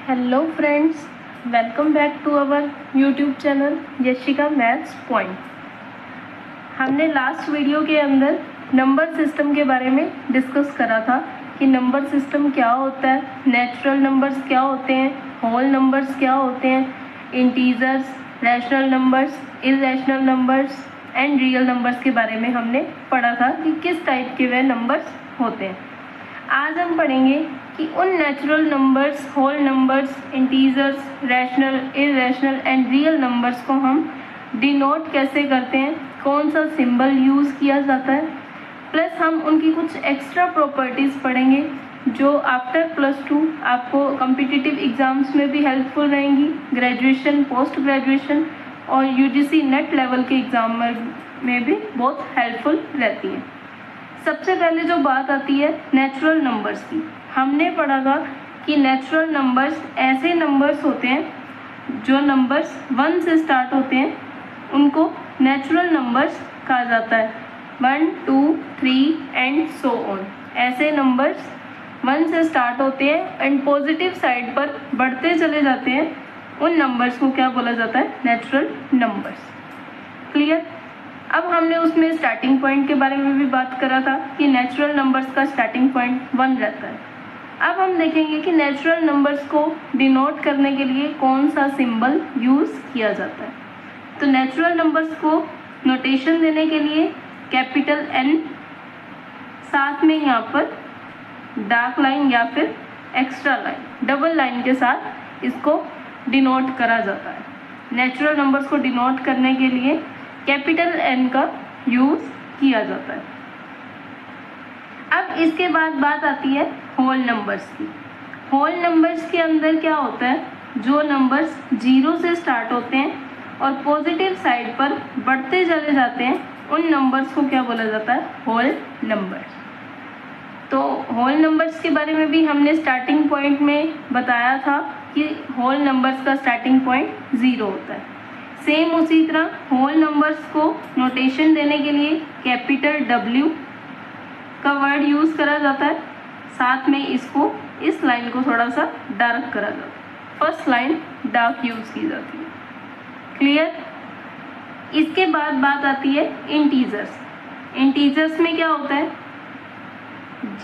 Hello friends, welcome back to our YouTube channel Yashika maths point. हमने last video के अंदर number system के बारे में डिस्कस करा था कि नंबर सिस्टम क्या होता है, नेचुरल नंबर्स क्या होते हैं, होल नंबर्स क्या होते हैं, integers, rational numbers, irrational numbers and real numbers के बारे में हमने पढ़ा था कि किस टाइप के वे नंबर्स होते हैं। आज हम पढ़ेंगे कि उन natural numbers, whole numbers, integers, rational, irrational and real numbers को हम डिनोट कैसे करते हैं, कौन सा सिंबल यूज़ किया जाता है, प्लस हम उनकी कुछ एक्स्ट्रा प्रॉपर्टीज़ पढ़ेंगे जो आफ्टर +2 आपको कॉम्पिटिटिव एग्ज़ाम्स में भी हेल्पफुल रहेंगी, ग्रेजुएशन, पोस्ट ग्रेजुएशन और यूजीसी नेट लेवल के एग्ज़ाम में भी बहुत हेल्पफुल रहती है। सबसे पहले जो बात आती है नेचुरल नंबर्स की, हमने पढ़ा था कि नेचुरल नंबर्स ऐसे नंबर्स होते हैं जो नंबर्स 1 से स्टार्ट होते हैं, उनको नेचुरल नंबर्स कहा जाता है। 1, 2, 3 एंड सो ऑन। ऐसे नंबर्स 1 से स्टार्ट होते हैं एंड पॉजिटिव साइड पर बढ़ते चले जाते हैं, उन नंबर्स को क्या बोला जाता है? Natural numbers. क्लियर? अब हमने उसमें स्टार्टिंग पॉइंट के बारे में भी बात करा था कि नेचुरल नंबर्स का स्टार्टिंग पॉइंट 1 रहता है। अब हम देखेंगे कि नेचुरल नंबर्स को डिनोट करने के लिए कौन सा सिंबल यूज़ किया जाता है। तो नेचुरल नंबर्स को नोटेशन देने के लिए कैपिटल N, साथ में यहाँ पर डार्क लाइन या फिर एक्स्ट्रा लाइन, डबल लाइन के साथ इसको डिनोट करा जाता है। नेचुरल नंबर्स को डिनोट करने के लिए कैपिटल N का यूज़ किया जाता है। अब इसके बाद बात आती है होल नंबर्स की। होल नंबर्स के अंदर क्या होता है? जो नंबर्स 0 से स्टार्ट होते हैं और पॉजिटिव साइड पर बढ़ते चले जाते हैं, उन नंबर्स को क्या बोला जाता है? Whole numbers. तो होल नंबर्स के बारे में भी हमने स्टार्टिंग पॉइंट में बताया था कि होल नंबर्स का स्टार्टिंग पॉइंट 0 होता है। सेम उसी तरह होल नंबर्स को नोटेशन देने के लिए कैपिटल W का वर्ड यूज़ करा जाता है, साथ में इसको इस लाइन को थोड़ा सा डार्क करा जाता है। फर्स्ट लाइन डार्क यूज़ की जाती है। क्लियर? इसके बाद बात आती है इंटीजर्स। इंटीजर्स में क्या होता है?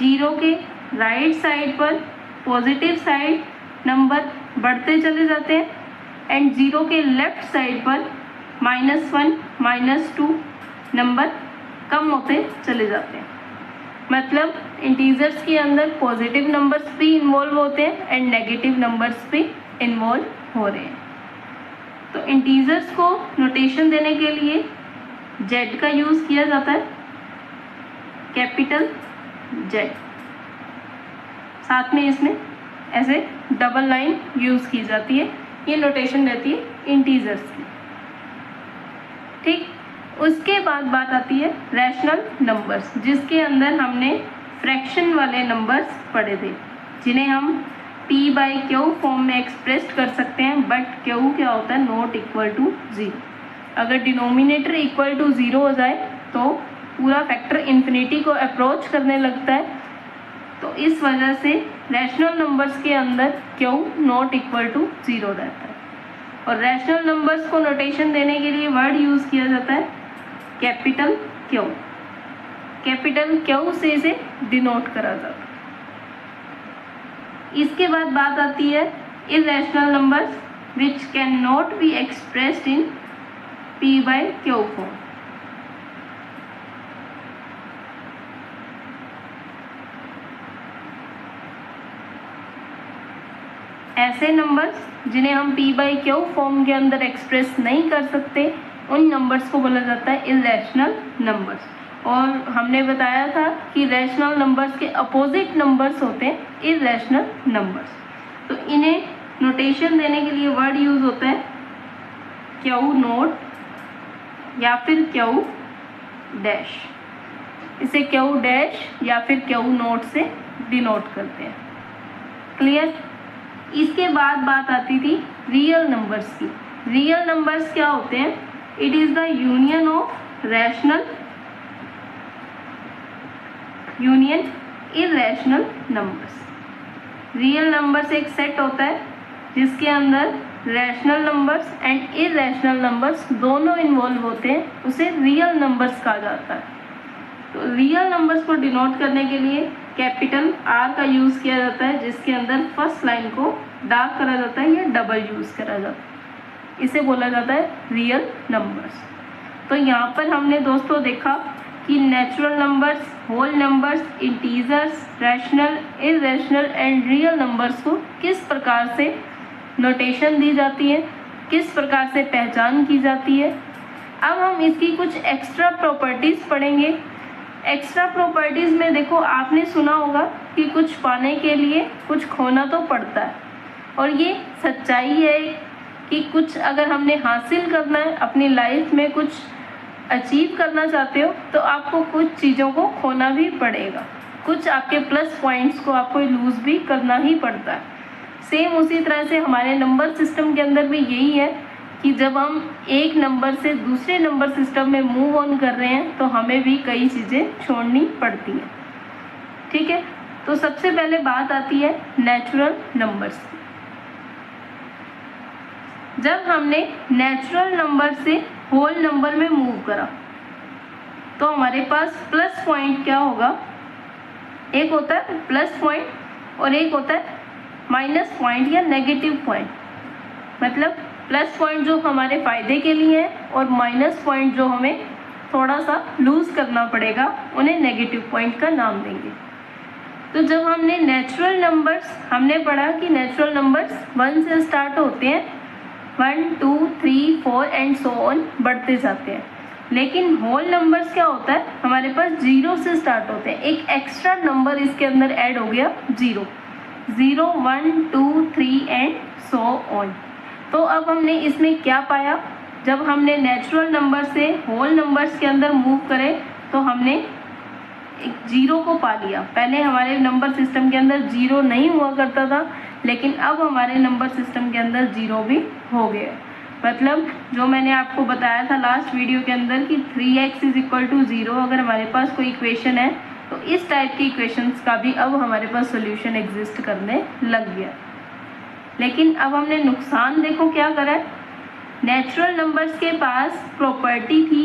0 के राइट साइड पर पॉजिटिव साइड नंबर बढ़ते चले जाते हैं एंड 0 के लेफ्ट साइड पर -1, -2 नंबर कम होते चले जाते हैं। मतलब इंटीजर्स के अंदर पॉजिटिव नंबर्स भी इन्वॉल्व होते हैं एंड नेगेटिव नंबर्स भी इन्वॉल्व हो रहे हैं। तो इंटीजर्स को नोटेशन देने के लिए Z का यूज़ किया जाता है, कैपिटल Z। साथ में इसमें ऐसे डबल लाइन यूज़ की जाती है, ये नोटेशन रहती है इंटीजर्स की। ठीक, उसके बाद बात आती है रैशनल नंबर्स, जिसके अंदर हमने फ्रैक्शन वाले नंबर्स पढ़े थे, जिन्हें हम P/Q फॉर्म में एक्सप्रेस कर सकते हैं, बट Q क्या होता है? Not equal to 0। अगर डिनोमिनेटर इक्वल टू 0 हो जाए तो पूरा फैक्टर इन्फिनिटी को अप्रोच करने लगता है। तो इस वजह से रैशनल नंबर्स के अंदर Q नॉट इक्वल टू 0 रहता है। और रैशनल नंबर्स को नोटेशन देने के लिए वर्ड यूज़ किया जाता है कैपिटल Q। कैपिटल Q से इसे डिनोट करा जाता है। इसके बाद बात आती है irrational numbers which can not be expressed in P/Q form. ऐसे नंबर्स जिन्हें हम P/Q फॉर्म के अंदर एक्सप्रेस नहीं कर सकते, उन नंबर्स को बोला जाता है इररेशनल नंबर्स। और हमने बताया था कि रैशनल नंबर्स के अपोजिट नंबर्स होते हैं इररेशनल नंबर्स। तो इन्हें नोटेशन देने के लिए वर्ड यूज़ होता है Q नोट या फिर Q डैश। इसे Q डैश या फिर Q नोट से डिनोट करते हैं। क्लियर? इसके बाद बात आती थी रियल नंबर्स की। रियल नंबर्स क्या होते हैं? It is the union of rational union irrational numbers. Real numbers एक सेट होता है जिसके अंदर rational numbers and irrational numbers दोनों इन्वॉल्व होते हैं, उसे रियल नंबर्स कहा जाता है। तो रियल नंबर्स को डिनोट करने के लिए कैपिटल आर का यूज़ किया जाता है, जिसके अंदर फर्स्ट लाइन को डार्क करा जाता है या डबल यूज़ करा जाता है, इसे बोला जाता है रियल नंबर्स। तो यहाँ पर हमने दोस्तों देखा कि natural numbers, whole numbers, integers, rational, irrational and real numbers को किस प्रकार से नोटेशन दी जाती है, किस प्रकार से पहचान की जाती है। अब हम इसकी कुछ एक्स्ट्रा प्रॉपर्टीज़ पढ़ेंगे। एक्स्ट्रा प्रॉपर्टीज़ में देखो, आपने सुना होगा कि कुछ पाने के लिए कुछ खोना तो पड़ता है, और ये सच्चाई है कि कुछ अगर हमने हासिल करना है, अपनी लाइफ में कुछ अचीव करना चाहते हो, तो आपको कुछ चीज़ों को खोना भी पड़ेगा, कुछ आपके प्लस पॉइंट्स को आपको लूज़ भी करना ही पड़ता है। सेम उसी तरह से हमारे नंबर सिस्टम के अंदर भी यही है कि जब हम एक नंबर से दूसरे नंबर सिस्टम में मूव ऑन कर रहे हैं तो हमें भी कई चीज़ें छोड़नी पड़ती हैं। ठीक है, तो सबसे पहले बात आती है नेचुरल नंबर्स की। जब हमने नेचुरल नंबर से होल नंबर में मूव करा तो हमारे पास प्लस पॉइंट क्या होगा, एक होता है प्लस पॉइंट और एक होता है माइनस पॉइंट या नेगेटिव पॉइंट। मतलब प्लस पॉइंट जो हमारे फ़ायदे के लिए है और माइनस पॉइंट जो हमें थोड़ा सा लूज़ करना पड़ेगा, उन्हें नेगेटिव पॉइंट का नाम देंगे। तो जब हमने नेचुरल नंबर्स, हमने पढ़ा कि नेचुरल नंबर्स 1 से स्टार्ट होते हैं, 1 2 3 4 एंड सो ऑन बढ़ते जाते हैं। लेकिन होल नंबर्स क्या होता है, हमारे पास 0 से स्टार्ट होते हैं। एक एक्स्ट्रा नंबर इसके अंदर ऐड हो गया, 0 0 1 2 3 एंड सो ऑन। तो अब हमने इसमें क्या पाया, जब हमने नेचुरल नंबर से होल नंबर्स के अंदर मूव करे तो हमने एक 0 को पा लिया। पहले हमारे नंबर सिस्टम के अंदर 0 नहीं हुआ करता था, लेकिन अब हमारे नंबर सिस्टम के अंदर 0 भी हो गया। मतलब जो मैंने आपको बताया था लास्ट वीडियो के अंदर कि 3x = 0 अगर हमारे पास कोई इक्वेशन है तो इस टाइप की इक्वेशंस का भी अब हमारे पास सॉल्यूशन एग्जिस्ट करने लग गया। लेकिन अब हमने नुकसान देखो क्या करा है। नेचुरल नंबर्स के पास प्रॉपर्टी थी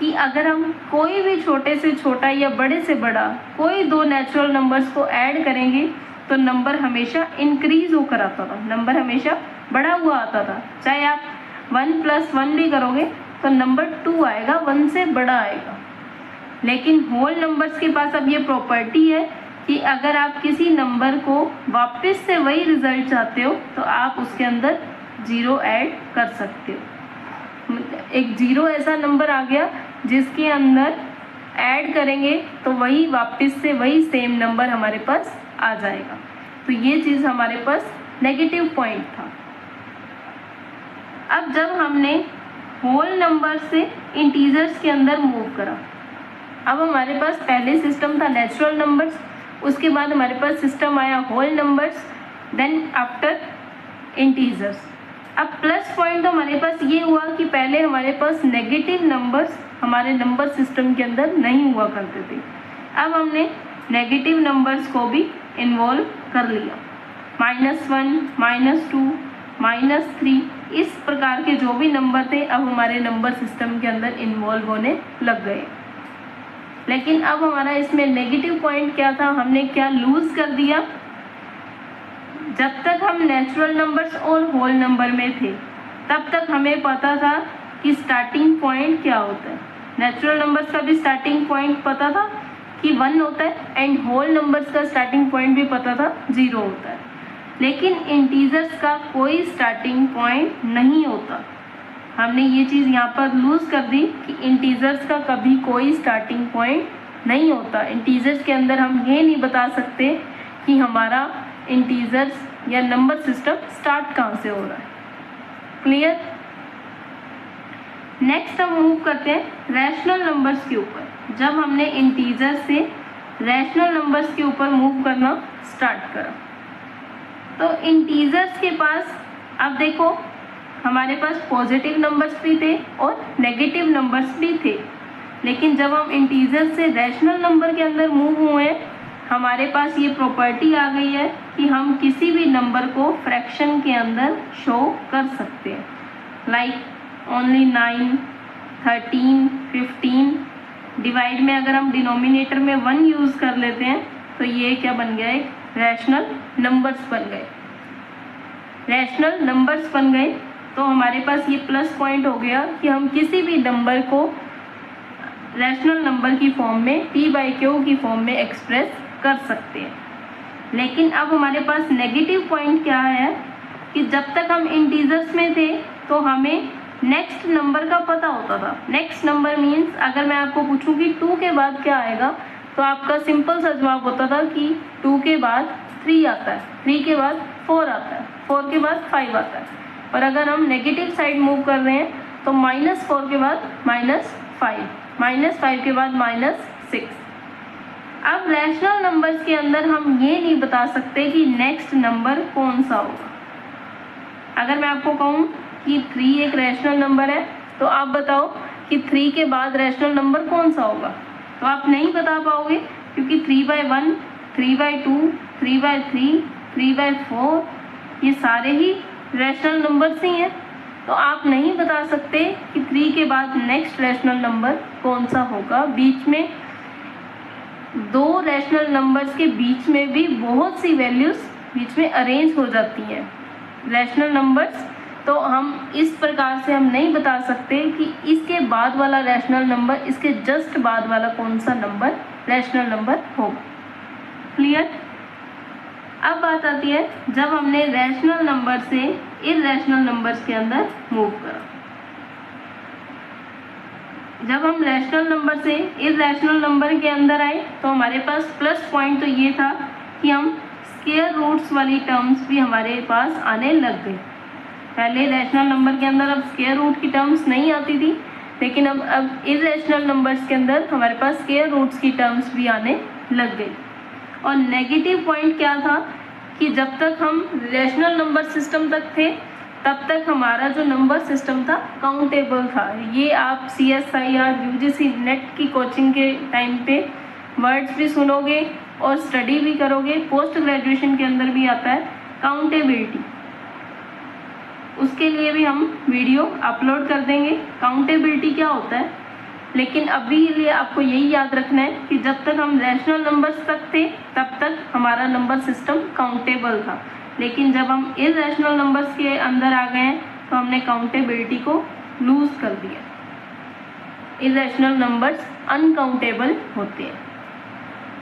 कि अगर हम कोई भी छोटे से छोटा या बड़े से बड़ा कोई दो नेचुरल नंबर्स को ऐड करेंगे तो नंबर हमेशा इंक्रीज होकर आता था, नंबर हमेशा बड़ा हुआ आता था। चाहे आप 1 + 1 भी करोगे तो नंबर 2 आएगा, 1 से बड़ा आएगा। लेकिन होल नंबर्स के पास अब ये प्रॉपर्टी है कि अगर आप किसी नंबर को वापस से वही रिजल्ट चाहते हो तो आप उसके अंदर 0 ऐड कर सकते हो। एक 0 ऐसा नंबर आ गया जिसके अंदर ऐड करेंगे तो वही वापस से वही सेम नंबर हमारे पास आ जाएगा। तो ये चीज़ हमारे पास नेगेटिव पॉइंट था। अब जब हमने होल नंबर से इंटीजर्स के अंदर मूव करा, अब हमारे पास पहले सिस्टम था नेचुरल नंबर्स, उसके बाद हमारे पास सिस्टम आया whole numbers, then after integers. अब प्लस पॉइंट तो हमारे पास ये हुआ कि पहले हमारे पास नेगेटिव नंबर्स हमारे नंबर सिस्टम के अंदर नहीं हुआ करते थे। अब हमने नेगेटिव नंबर्स को भी इन्वॉल्व कर लिया, -1 -2 -3 इस प्रकार के जो भी नंबर थे अब हमारे नंबर सिस्टम के अंदर इन्वॉल्व होने लग गए। लेकिन अब हमारा इसमें नेगेटिव पॉइंट क्या था, हमने क्या लूज़ कर दिया। जब तक हम नेचुरल नंबर्स और होल नंबर में थे तब तक हमें पता था कि स्टार्टिंग पॉइंट क्या होता है। नेचुरल नंबर्स का भी स्टार्टिंग पॉइंट पता था कि 1 होता है एंड होल नंबर्स का स्टार्टिंग पॉइंट भी पता था 0 होता है। लेकिन इंटीजर्स का कोई स्टार्टिंग पॉइंट नहीं होता। हमने ये चीज़ यहाँ पर लूज़ कर दी कि इंटीजर्स का कभी कोई स्टार्टिंग पॉइंट नहीं होता। इंटीजर्स के अंदर हम ये नहीं बता सकते कि हमारा इंटीजर्स या नंबर सिस्टम स्टार्ट कहाँ से हो रहा है। क्लियर। नेक्स्ट हम मूव करते हैं रैशनल नंबर्स के ऊपर। जब हमने इंटीजर से रैशनल नंबर्स के ऊपर मूव करना स्टार्ट करा तो इंटीजर्स के पास अब देखो हमारे पास पॉजिटिव नंबर्स भी थे और नेगेटिव नंबर्स भी थे। लेकिन जब हम इंटीजर से रैशनल नंबर के अंदर मूव हुए हमारे पास ये प्रॉपर्टी आ गई है कि कि हम किसी भी नंबर को फ्रैक्शन के अंदर शो कर सकते हैं, लाइक ओनली 9, 13, 15। डिवाइड में अगर हम डिनोमिनेटर में 1 यूज़ कर लेते हैं तो ये क्या बन गया, एक रैशनल नंबर्स बन गए। रैशनल नंबर्स बन गए तो हमारे पास ये प्लस पॉइंट हो गया कि हम किसी भी नंबर को रैशनल नंबर की फॉर्म में p/q की फॉर्म में एक्सप्रेस कर सकते हैं। लेकिन अब हमारे पास नेगेटिव पॉइंट क्या है कि जब तक हम इंटीजर्स में थे तो हमें नेक्स्ट नंबर का पता होता था। नेक्स्ट नंबर मीन्स अगर मैं आपको पूछूं कि 2 के बाद क्या आएगा तो आपका सिंपल सा जवाब होता था कि 2 के बाद 3 आता है, 3 के बाद 4 आता है, 4 के बाद 5 आता है। और अगर हम नेगेटिव साइड मूव कर रहे हैं तो -4 के बाद -5, -5 के बाद -6। अब रैशनल नंबर्स के अंदर हम ये नहीं बता सकते कि नेक्स्ट नंबर कौन सा होगा। अगर मैं आपको कहूँ कि 3 एक रैशनल नंबर है तो आप बताओ कि 3 के बाद रैशनल नंबर कौन सा होगा, तो आप नहीं बता पाओगे क्योंकि 3/1, 3/2, 3/3, 3/4 ये सारे ही रैशनल नंबर्स ही हैं। तो आप नहीं बता सकते कि 3 के बाद नेक्स्ट रैशनल नंबर कौन सा होगा। बीच में 2 रैशनल नंबर्स के बीच में भी बहुत सी वैल्यूज़ बीच में अरेंज हो जाती हैं रैशनल नंबर्स। तो हम इस प्रकार से हम नहीं बता सकते कि इसके बाद वाला रैशनल नंबर इसके जस्ट बाद वाला कौन सा नंबर रैशनल नंबर होगा। क्लियर। अब बात आती है जब हमने रैशनल नंबर से इरैशनल नंबर्स के अंदर मूव करा। जब हम रैशनल नंबर से इरैशनल नंबर के अंदर आए तो हमारे पास प्लस पॉइंट तो ये था कि हम स्क्वायर रूट्स वाली टर्म्स भी हमारे पास आने लग गई। पहले रैशनल नंबर के अंदर अब स्क्वायर रूट की टर्म्स नहीं आती थी, लेकिन अब इरैशनल नंबर्स के अंदर हमारे पास स्क्वायर रूट्स की टर्म्स भी आने लग गई। और नेगेटिव पॉइंट क्या था कि जब तक हम रैशनल नंबर सिस्टम तक थे तब तक हमारा जो नंबर सिस्टम था काउंटेबल था। ये आप CSIR UGC नेट की कोचिंग के टाइम पे वर्ड्स भी सुनोगे और स्टडी भी करोगे। पोस्ट ग्रेजुएशन के अंदर भी आता है काउंटेबिलिटी, उसके लिए भी हम वीडियो अपलोड कर देंगे काउंटेबिलिटी क्या होता है। लेकिन अभी के लिए आपको यही याद रखना है कि जब तक हम रैशनल नंबर्स तक थे तब तक हमारा नंबर सिस्टम काउंटेबल था, लेकिन जब हम इरैशनल नंबर्स के अंदर आ गए हैं तो हमने काउंटेबिलिटी को लूज कर दिया। इरैशनल नंबर्स अनकाउंटेबल होते हैं।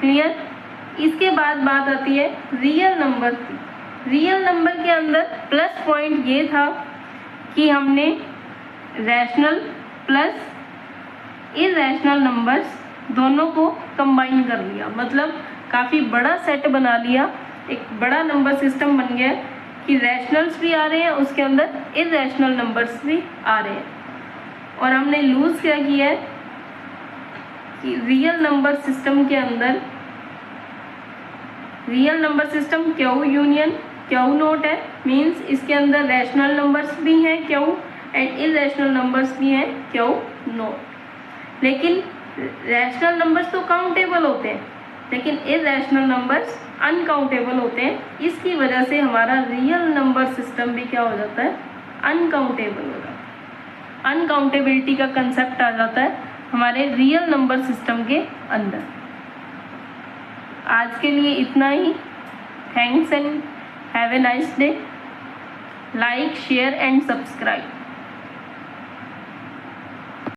क्लियर। इसके बाद बात आती है रियल नंबर की। रियल नंबर के अंदर प्लस पॉइंट ये था कि हमने रैशनल प्लस इरैशनल नंबर्स दोनों को कंबाइन कर लिया, मतलब काफ़ी बड़ा सेट बना लिया, एक बड़ा नंबर सिस्टम बन गया कि रैशनल्स भी आ रहे हैं उसके अंदर इरैशनल नंबर्स भी आ रहे हैं। और हमने लूज क्या किया है कि रियल नंबर सिस्टम के अंदर real number system Q union Q note है, मीन्स इसके अंदर रैशनल नंबर्स भी हैं क्यू एंड इरैशनल नंबर्स भी हैं क्यू नोट। लेकिन रैशनल नंबर्स तो काउंटेबल होते हैं लेकिन इरैशनल नंबर्स अनकाउंटेबल होते हैं। इसकी वजह से हमारा रियल नंबर सिस्टम भी क्या हो जाता है, अनकाउंटेबल हो जाता है। अनकाउंटेबिलिटी का कंसेप्ट आ जाता है हमारे रियल नंबर सिस्टम के अंदर। आज के लिए इतना ही। Thanks and have a nice day. Like, share and subscribe.